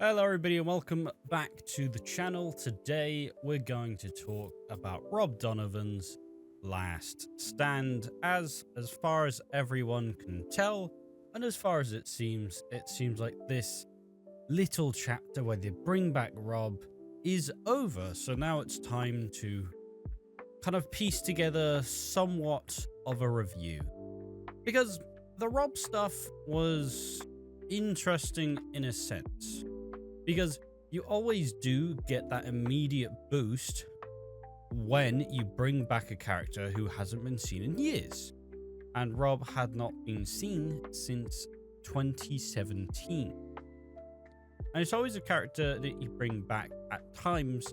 Hello everybody and welcome back to the channel. Today we're going to talk about Rob Donovan's last stand. As far as everyone can tell, and as far as it seems like this little chapter where they bring back Rob is over. So now it's time to kind of piece together somewhat of a review. Because the Rob stuff was interesting in a sense. Because you always do get that immediate boost when you bring back a character who hasn't been seen in years. And Rob had not been seen since 2017. And it's always a character that you bring back at times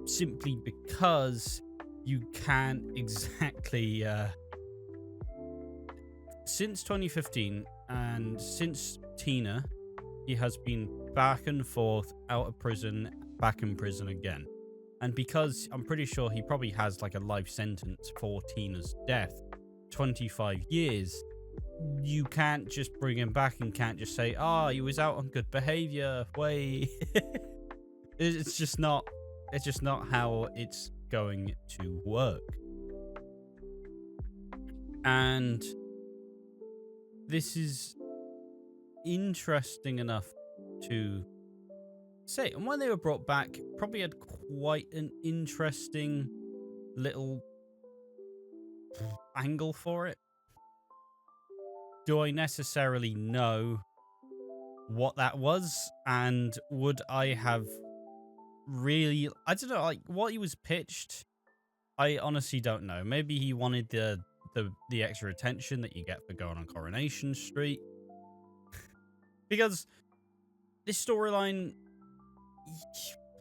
simply because you can't exactly... Since 2015 and since Tina, he has been back and forth, out of prison, back in prison again. And because I'm pretty sure he probably has like a life sentence for Tina's death, 25 years, you can't just bring him back and can't just say, he was out on good behavior, way. It's just not how it's going to work. And this is interesting enough to say. And when they were brought back, probably had quite an interesting little angle for it. Do I necessarily know what that was? And would I have really... I don't know, like, what he was pitched, I honestly don't know. Maybe he wanted the extra attention that you get for going on Coronation Street. Because this storyline,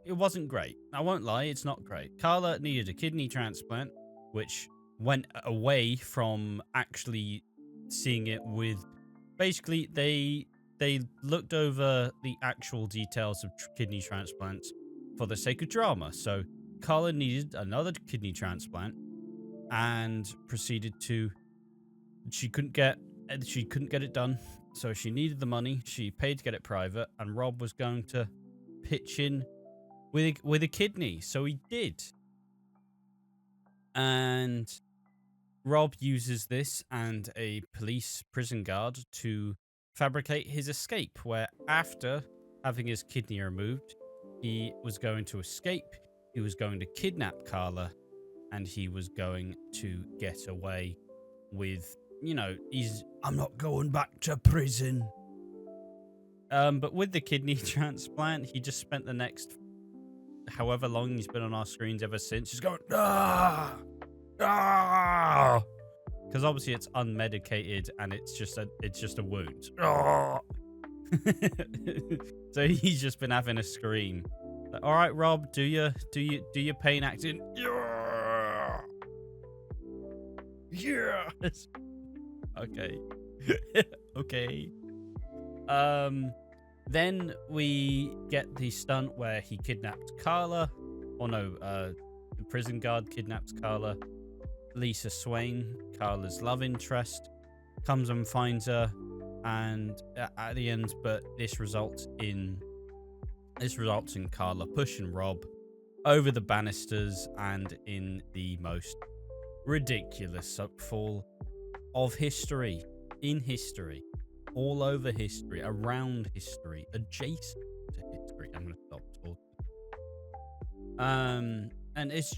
it wasn't great. I won't lie, it's not great. Carla needed a kidney transplant, which went away from actually seeing it with... Basically, they looked over the actual details of kidney transplants for the sake of drama. So Carla needed another kidney transplant and proceeded to... She couldn't get it done. So she needed the money. She paid to get it private, and Rob was going to pitch in with a kidney. So he did. And Rob uses this and a police prison guard to fabricate his escape, where after having his kidney removed, he was going to escape. He was going to kidnap Carla, and he was going to get away with... You know, I'm not going back to prison. But with the kidney transplant, he just spent the next however long he's been on our screens ever since, just going, because obviously it's unmedicated and it's just a wound. So he's just been having a scream. Like, all right, Rob, do your pain acting. Yes. Okay. Okay. Then we get the stunt where he kidnapped Carla. Or no, the prison guard kidnaps Carla. Lisa Swain, Carla's love interest, comes and finds her, and at the end, but this results in Carla pushing Rob over the banisters and in the most ridiculous upfall of history, in history, all over history, around history, adjacent to history. I'm going to stop talking. And it's...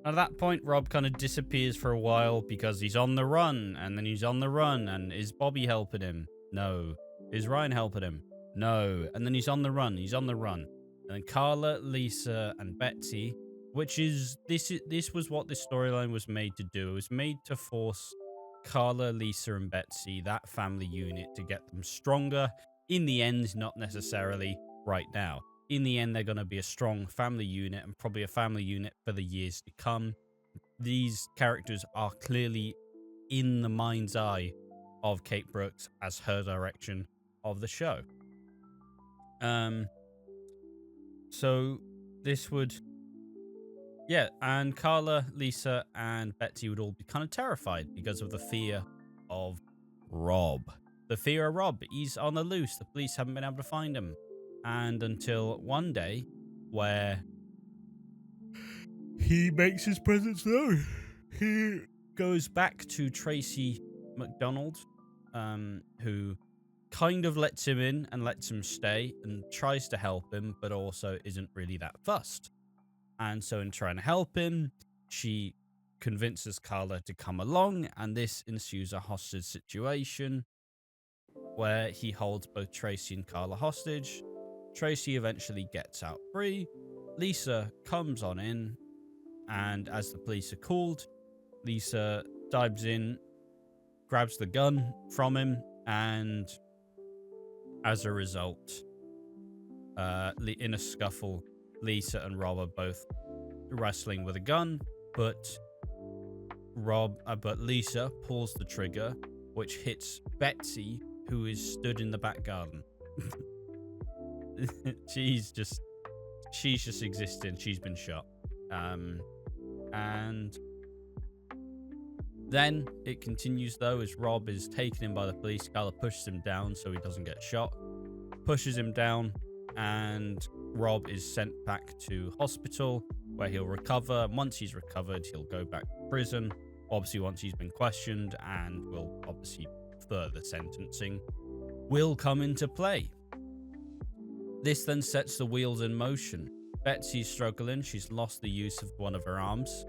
At that point, Rob kind of disappears for a while because he's on the run, and then he's on the run, and is Bobby helping him? No. Is Ryan helping him? No. And then he's on the run, And then Carla, Lisa, and Betsy... Which is this was what this storyline was made to do. It was made to force Carla, Lisa, and Betsy, that family unit, to get them stronger. In the end, not necessarily right now. In the end, they're going to be a strong family unit, and probably a family unit for the years to come. These characters are clearly in the mind's eye of Kate Brooks as her direction of the show. So this would... Yeah, and Carla, Lisa, and Betsy would all be kind of terrified because of the fear of Rob. the fear of Rob. He's on the loose. The police haven't been able to find him. And until one day where he makes his presence known. He goes back to Tracy McDonald, who kind of lets him in and lets him stay and tries to help him, but also isn't really that fussed. And so in trying to help him, she convinces Carla to come along, and this ensues a hostage situation where he holds both Tracy and Carla hostage. Tracy eventually gets out free. Lisa comes on in, and as the police are called, Lisa dives in, grabs the gun from him, and as a result, in a scuffle, Lisa and Rob are both wrestling with a gun, but Lisa pulls the trigger, which hits Betsy, who is stood in the back garden. she's just existing. She's been shot. And then it continues, though, as Rob is taken in by the police. Carla pushes him down so he doesn't get shot. Pushes him down, and Rob is sent back to hospital where he'll recover. And once he's recovered, he'll go back to prison. Obviously, once he's been questioned, and will obviously further sentencing will come into play. This then sets the wheels in motion. Betsy's struggling. She's lost the use of one of her arms,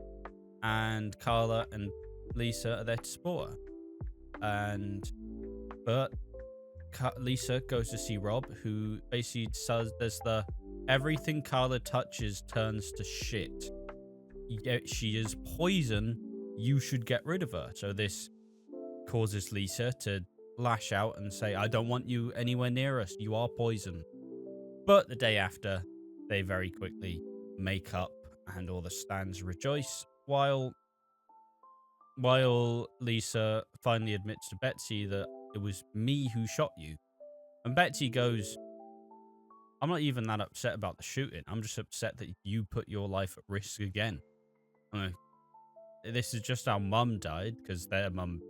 and Carla and Lisa are there to support her. But Lisa goes to see Rob, who basically says there's everything Carla touches turns to shit. She is poison. You should get rid of her. So this causes Lisa to lash out and say, I don't want you anywhere near us. You are poison. But the day after, they very quickly make up and all the stands rejoice, while Lisa finally admits to Betsy that it was me who shot you. And Betsy goes, I'm not even that upset about the shooting. I'm just upset that you put your life at risk again. This is just how Mum died, because her mum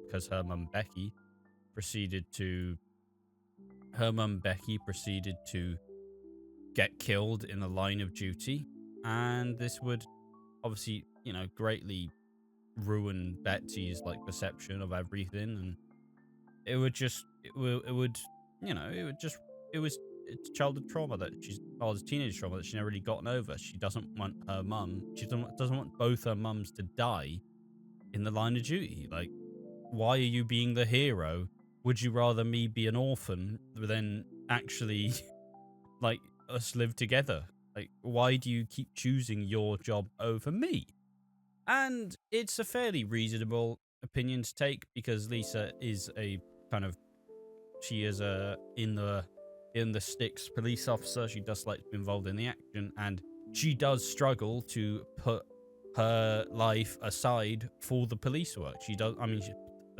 Becky proceeded to get killed in the line of duty, and this would obviously, greatly ruin Betsy's perception of everything, and it's childhood trauma it's teenage trauma that she's never really gotten over. She doesn't want her mum. She doesn't want both her mums to die in the line of duty. Why are you being the hero? Would you rather me be an orphan than actually us live together? Why do you keep choosing your job over me? And it's a fairly reasonable opinion to take, because Lisa is in the sticks police officer. She does like to be involved in the action, and she does struggle to put her life aside for the police work.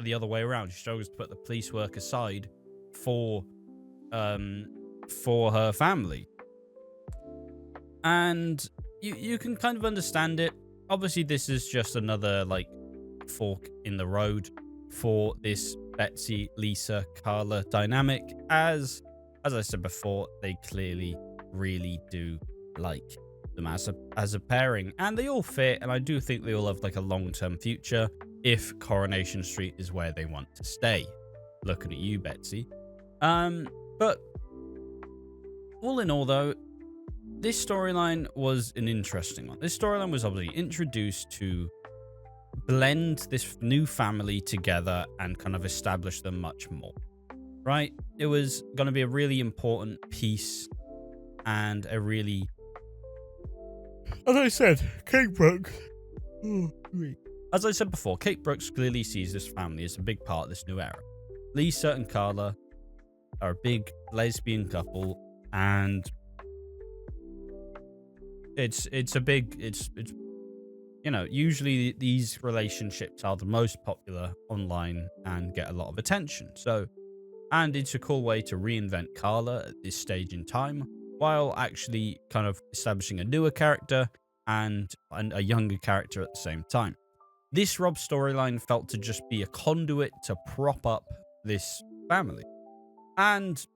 The other way around. She struggles to put the police work aside for her family. And you can kind of understand it. Obviously, this is just another fork in the road for this Betsy, Lisa, Carla dynamic. As I said before, they clearly really do like them as a pairing, and they all fit, and I do think they all have a long-term future if Coronation Street is where they want to stay. Looking at you, Betsy. But all in all, though, this storyline was an interesting one. This storyline was obviously introduced to blend this new family together and kind of establish them much more, right? It was going to be a really important piece, and a really, as I said, Kate Brooks. As I said before, Kate Brooks clearly sees this family as a big part of this new era. Lisa and Carla are a big lesbian couple, and it's usually these relationships are the most popular online and get a lot of attention. And it's a cool way to reinvent Carla at this stage in time, while actually kind of establishing a newer character and a younger character at the same time. This Rob storyline felt to just be a conduit to prop up this family. And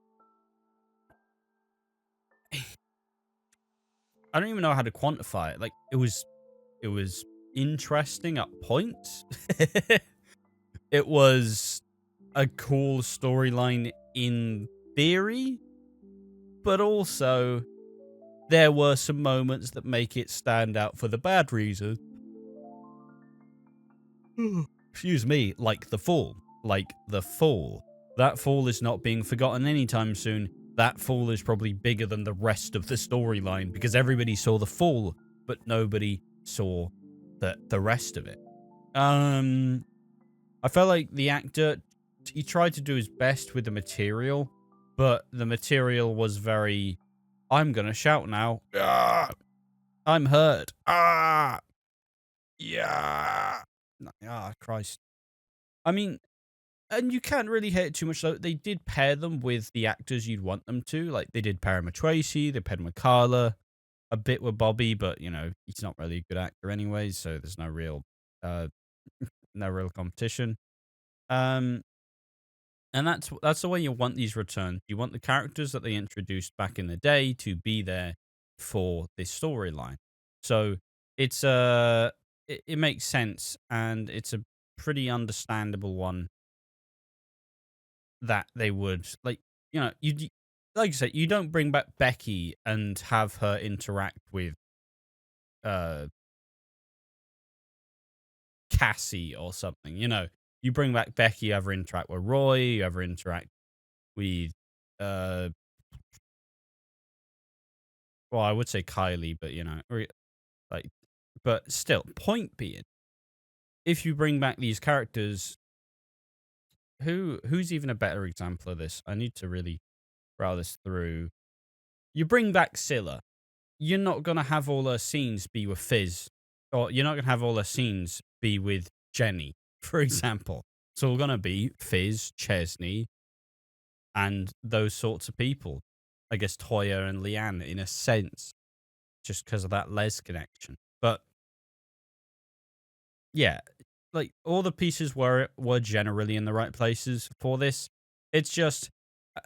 I don't even know how to quantify it. Like, it was interesting at points. It was a cool storyline in theory, but also there were some moments that make it stand out for the bad reason. Excuse me, like the fall. That fall is not being forgotten anytime soon. That fall is probably bigger than the rest of the storyline because everybody saw the fall, but nobody saw the rest of it. I felt like the actor, he tried to do his best with the material, but the material was very, I'm gonna shout now. Ah, I'm hurt. Ah, yeah. Ah, Christ. I mean, and you can't really hate it too much, though. They did pair them with the actors you'd want them to. Like, they did pair him with Tracy, they paired him with Carla, a bit with Bobby, but, you know, he's not really a good actor anyway, so there's no real competition. And that's the way you want these returns. You want the characters that they introduced back in the day to be there for this storyline. So it's it makes sense, and it's a pretty understandable one that they would, like, you know, like I said, you don't bring back Becky and have her interact with uh Cassie or something, you know. You bring back Becky, you have her interact with Roy, you have her interact with uh well, I would say Kylie, but you know, like, but still, point being, if you bring back these characters, who's even a better example of this? I need to really browse this through. You bring back Scylla. You're not gonna have all her scenes be with Fizz, or you're not gonna have all her scenes be with Jenny, for example. It's all gonna be Fizz, Chesney, and those sorts of people. I guess Toya and Leanne, in a sense, just because of that Les connection. But yeah, like, all the pieces were generally in the right places for this. It's just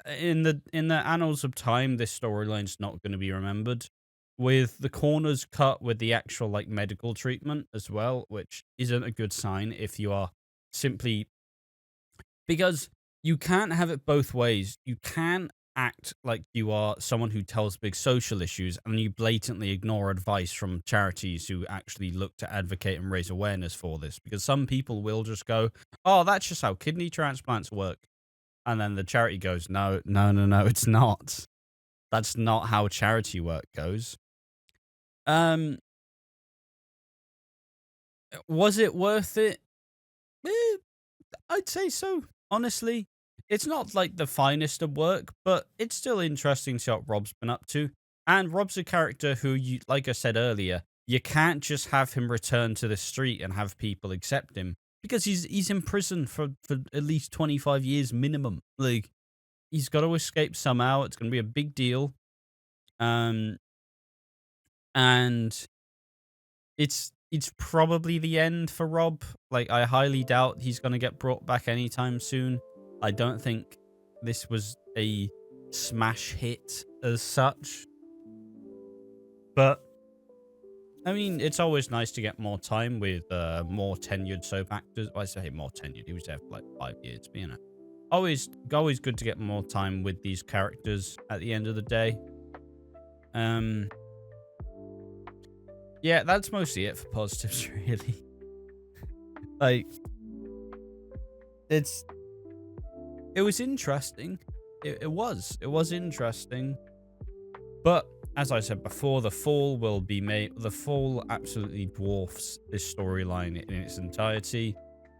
in the annals of time, this storyline's not going to be remembered. With the corners cut with the actual, like, medical treatment as well, which isn't a good sign if you are simply, because you can't have it both ways. You can act like you are someone who tells big social issues and you blatantly ignore advice from charities who actually look to advocate and raise awareness for this. Because some people will just go, oh, that's just how kidney transplants work. And then the charity goes, no, it's not. That's not how charity work goes. Was it worth it? I'd say so, honestly. It's not like the finest of work, but it's still interesting to see what Rob's been up to. And Rob's a character who, you, like I said earlier, you can't just have him return to the street and have people accept him, because he's in prison for at least 25 years minimum. Like, he's got to escape somehow. It's going to be a big deal. And it's probably the end for Rob. Like, I highly doubt he's going to get brought back anytime soon. I don't think this was a smash hit as such. But, I mean, it's always nice to get more time with more tenured soap actors. Well, I say more tenured. He was there for like 5 years, but, you know. Always good to get more time with these characters at the end of the day. Yeah, that's mostly it for positives, really. Like, it was interesting. It was interesting. But as I said before, the fall absolutely dwarfs this storyline in its entirety,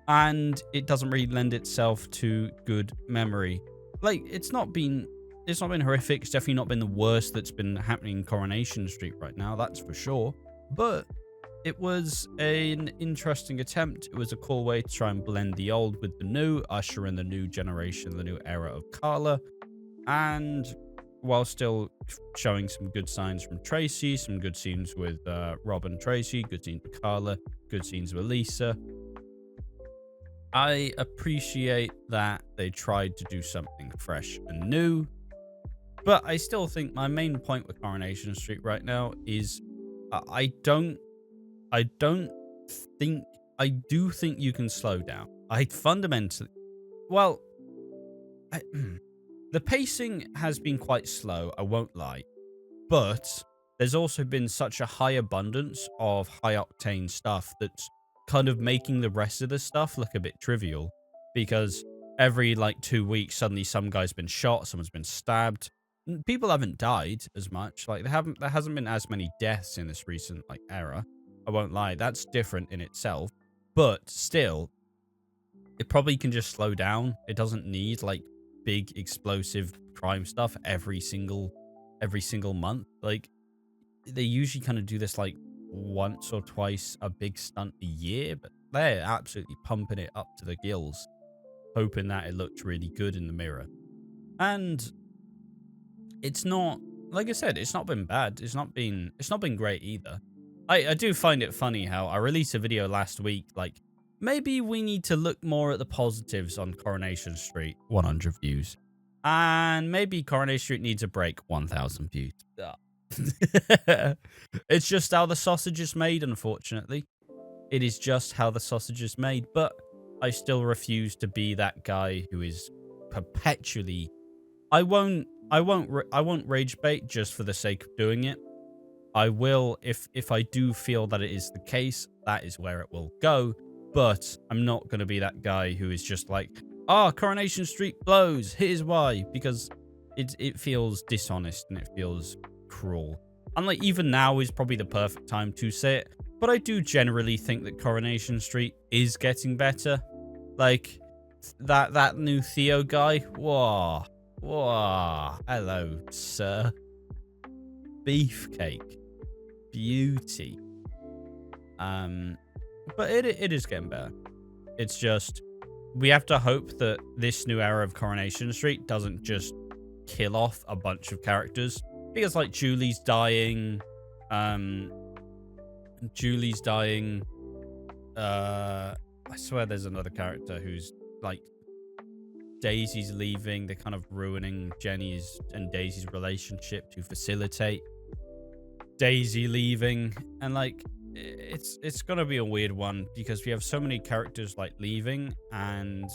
and it doesn't really lend itself to good memory. Like, it's not been horrific. It's definitely not been the worst that's been happening in Coronation Street right now, that's for sure. But it was an interesting attempt. It was a cool way to try and blend the old with the new, usher in the new generation, the new era of Carla, and while still showing some good signs from Tracy, some good scenes with Rob and Tracy, good scenes with Carla, good scenes with Lisa. I appreciate that they tried to do something fresh and new, but I still think my main point with Coronation Street right now is I don't I don't think I do think you can slow down. I fundamentally well, I, the pacing has been quite slow, I won't lie, but there's also been such a high abundance of high octane stuff that's kind of making the rest of the stuff look a bit trivial, because every like 2 weeks suddenly some guy's been shot, someone's been stabbed. People haven't died as much. Like there hasn't been as many deaths in this recent like era. I won't lie, that's different in itself, but still it probably can just slow down. It doesn't need like big explosive crime stuff every single month. Like they usually kind of do this like once or twice a big stunt a year, but they're absolutely pumping it up to the gills, hoping that it looked really good in the mirror. And it's not, like I said, it's not been bad. It's not been great either. I do find it funny how I released a video last week, like, maybe we need to look more at the positives on Coronation Street, 100 views. And maybe Coronation Street needs a break, 1,000 views. It's just how the sausage is made, unfortunately. It is just how the sausage is made, but I still refuse to be that guy who is perpetually... I won't rage bait just for the sake of doing it. I will, if I do feel that it is the case, that is where it will go. But I'm not going to be that guy who is just like, Coronation Street blows, here's why. Because it feels dishonest and it feels cruel. And like, even now is probably the perfect time to say it. But I do generally think that Coronation Street is getting better. Like, that new Theo guy, whoa, hello, sir. Beefcake. Beauty. But it is getting better. It's just, we have to hope that this new era of Coronation Street doesn't just kill off a bunch of characters. Because, like, Julie's dying. I swear there's another character who's, like, Daisy's leaving. They're kind of ruining Jenny's and Daisy's relationship to facilitate Daisy leaving. And, like, it's gonna be a weird one because we have so many characters like leaving, and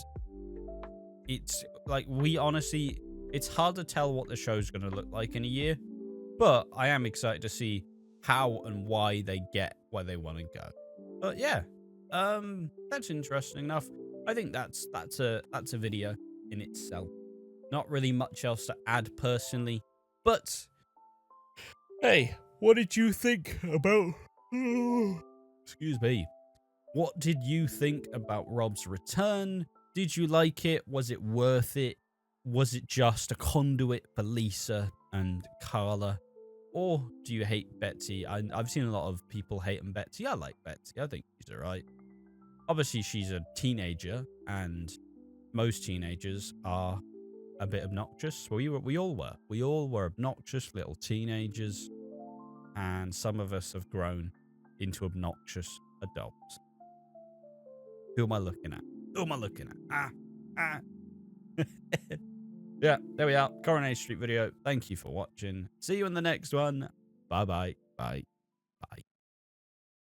it's like, we honestly, it's hard to tell what the show's gonna look like in a year, but I am excited to see how and why they get where they want to go. But yeah, that's interesting enough. I think that's a video in itself. Not really much else to add personally, but hey, what did you think about... Excuse me. What did you think about Rob's return? Did you like it? Was it worth it? Was it just a conduit for Lisa and Carla? Or do you hate Betsy? I've seen a lot of people hating Betsy. I like Betsy. I think she's alright. Obviously, she's a teenager, and most teenagers are a bit obnoxious. We all were. We all were obnoxious little teenagers, and some of us have grown into obnoxious adults. Who am I looking at? Who am I looking at? Yeah, there we are. Coronation Street video. Thank you for watching. See you in the next one. Bye-bye. Bye.